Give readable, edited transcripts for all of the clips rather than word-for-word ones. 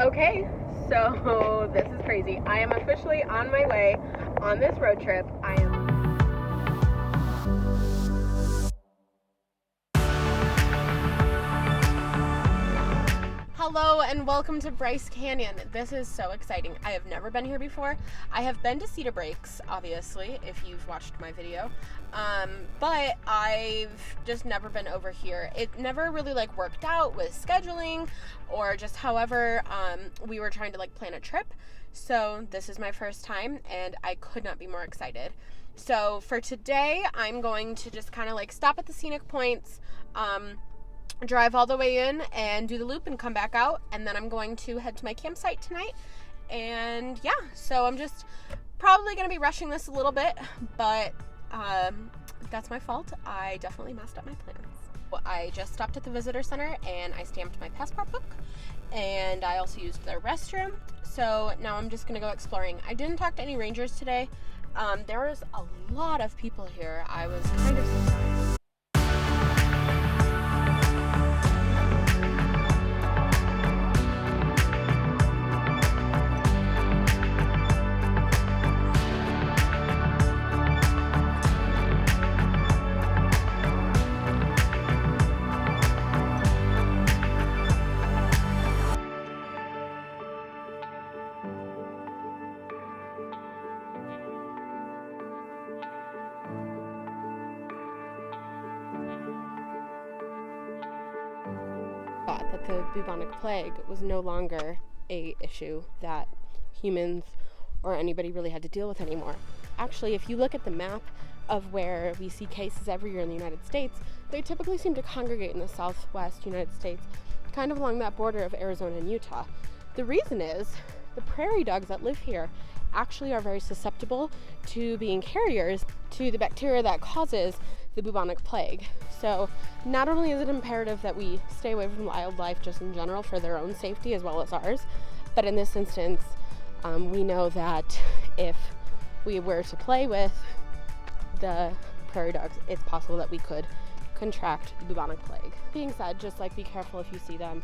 Okay, so this is crazy. I am officially on my way on this road trip. Hello and welcome to Bryce Canyon. This is so exciting. I have never been here before. I have been to Cedar Breaks, obviously, if you've watched my video, but I've just never been over here. It never really worked out with scheduling or just however we were trying to plan a trip. So this is my first time and I could not be more excited. So for today, I'm going to just kind of stop at the scenic points, drive all the way in and do the loop and come back out, and then I'm going to head to my campsite tonight. And yeah, so I'm just probably going to be rushing this a little bit, but that's my fault. I definitely messed up my plans. I just stopped at the visitor center and I stamped my passport book, and I also used their restroom. So now I'm just going to go exploring. I didn't talk to any rangers today. There was a lot of people here. I was kind of surprised. That the bubonic plague was no longer a issue that humans or anybody really had to deal with anymore. Actually, if you look at the map of where we see cases every year in the United States, they typically seem to congregate in the southwest United States, kind of along that border of Arizona and Utah. The reason is the prairie dogs that live here actually are very susceptible to being carriers to the bacteria that causes the bubonic plague. So not only is it imperative that we stay away from wildlife just in general for their own safety as well as ours, but in this instance, we know that if we were to play with the prairie dogs, it's possible that we could contract the bubonic plague. Being said, just be careful if you see them,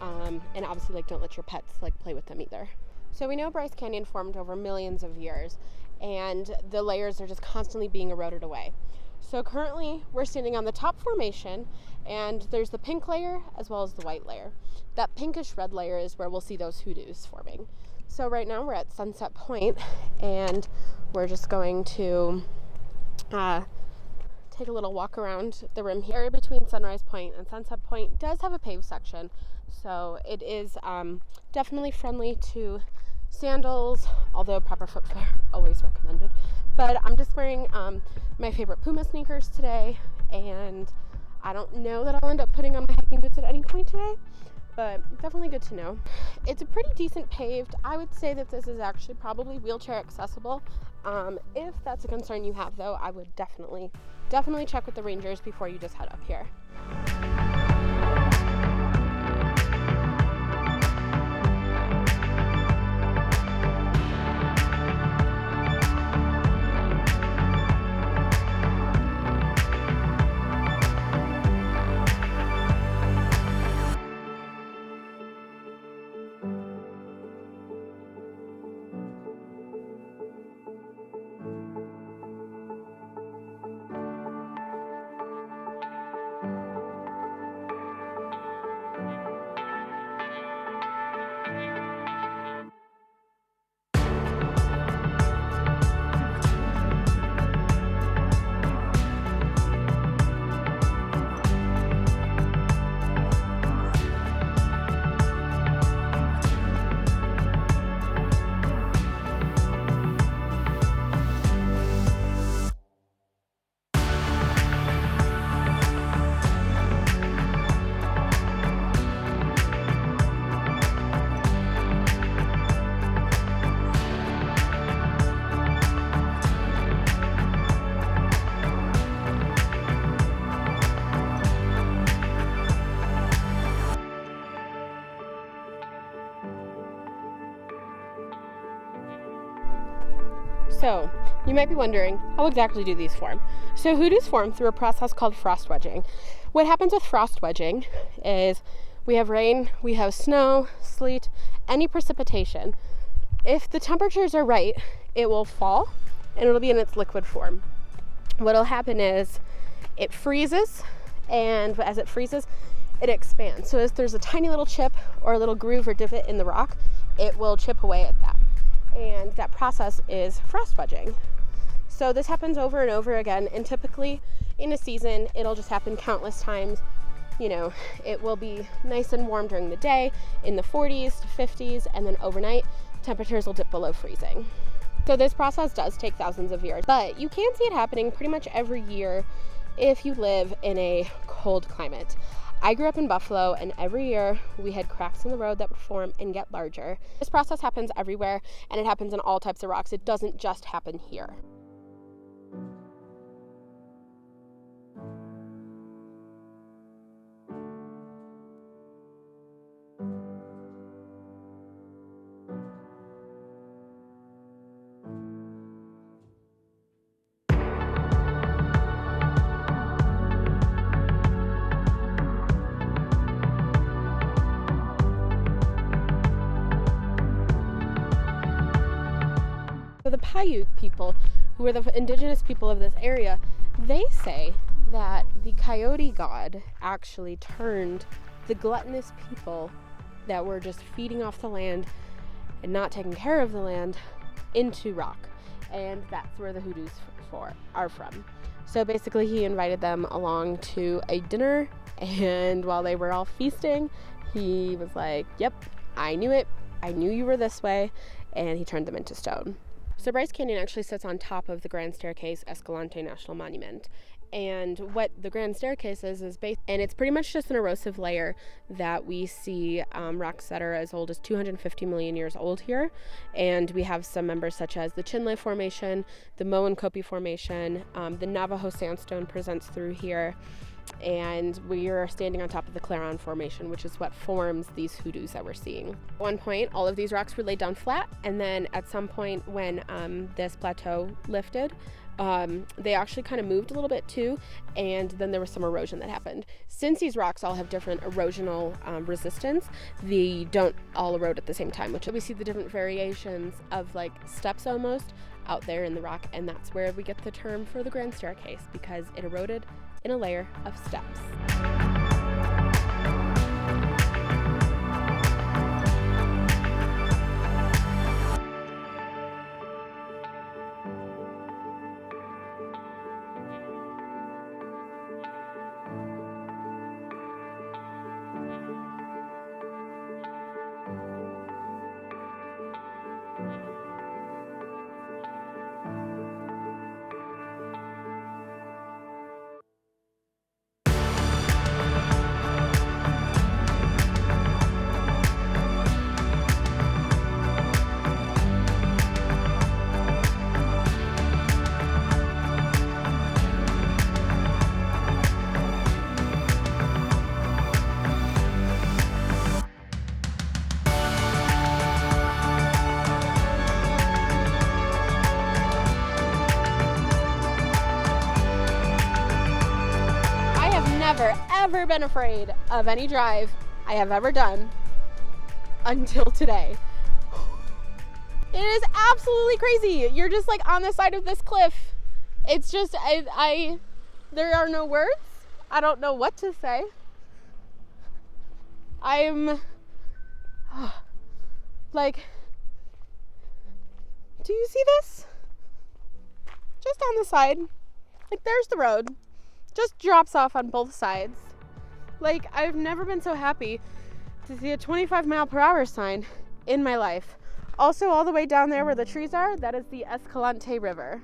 and obviously don't let your pets play with them either. So we know Bryce Canyon formed over millions of years, and the layers are just constantly being eroded away. So currently we're standing on the top formation, and there's the pink layer as well as the white layer. That pinkish red layer is where we'll see those hoodoos forming. So right now we're at Sunset Point, and we're just going to take a little walk around the rim here. Area between Sunrise Point and Sunset Point does have a paved section, so it is definitely friendly to sandals, although proper footwear always recommended. But I'm just wearing my favorite Puma sneakers today, and I don't know that I'll end up putting on my hiking boots at any point today, but definitely good to know. It's a pretty decent paved. I would say that this is actually probably wheelchair accessible. If that's a concern you have, though, I would definitely check with the rangers before you just head up here. So, you might be wondering, how exactly do these form? So hoodoos form through a process called frost wedging. What happens with frost wedging is We have rain, we have snow, sleet, any precipitation. If the temperatures are right, it will fall and it'll be in its liquid form. What'll happen is it freezes, and as it freezes, it expands. So if there's a tiny little chip or a little groove or divot in the rock, it will chip away at that. And that process is frost wedging. So this happens over and over again, and typically in a season, it'll just happen countless times. You know, it will be nice and warm during the day in the 40s to 50s, and then overnight, temperatures will dip below freezing. So this process does take thousands of years, but you can see it happening pretty much every year if you live in a cold climate. I grew up in Buffalo, and every year we had cracks in the road that would form and get larger. This process happens everywhere, and it happens in all types of rocks. It doesn't just happen here. So the Paiute people, who are the indigenous people of this area, they say that the coyote god actually turned the gluttonous people that were just feeding off the land and not taking care of the land into rock. And that's where the hoodoos are from. So basically he invited them along to a dinner, and while they were all feasting, he was like, yep, I knew it. I knew you were this way. And he turned them into stone. So BRYCE Canyon actually sits on top of the Grand Staircase Escalante National Monument. And what the Grand Staircase is based, and it's pretty much just an erosive layer that we see rocks that are as old as 250 million years old here. And we have some members such as the Chinle Formation, the Moenkopi Formation, the Navajo Sandstone presents through here. And we are standing on top of the Claron Formation, which is what forms these hoodoos that we're seeing. At one point, all of these rocks were laid down flat, and then at some point when this plateau lifted, they actually kind of moved a little bit too, and then there was some erosion that happened. Since these rocks all have different erosional resistance, they don't all erode at the same time, which we see the different variations of like steps almost out there in the rock, and that's where we get the term for the Grand Staircase, because it eroded in a layer of steps. Never ever been afraid of any drive I have ever done until today. It is absolutely crazy. You're just like on the side of this cliff. It's just there are no words. I don't know what to say. I'm like, do you see this? Just on the side. Like, there's the road. Just drops off on both sides. Like, I've never been so happy to see a 25-mile-per-hour sign in my life. Also, all the way down there where the trees are, that is the Escalante River.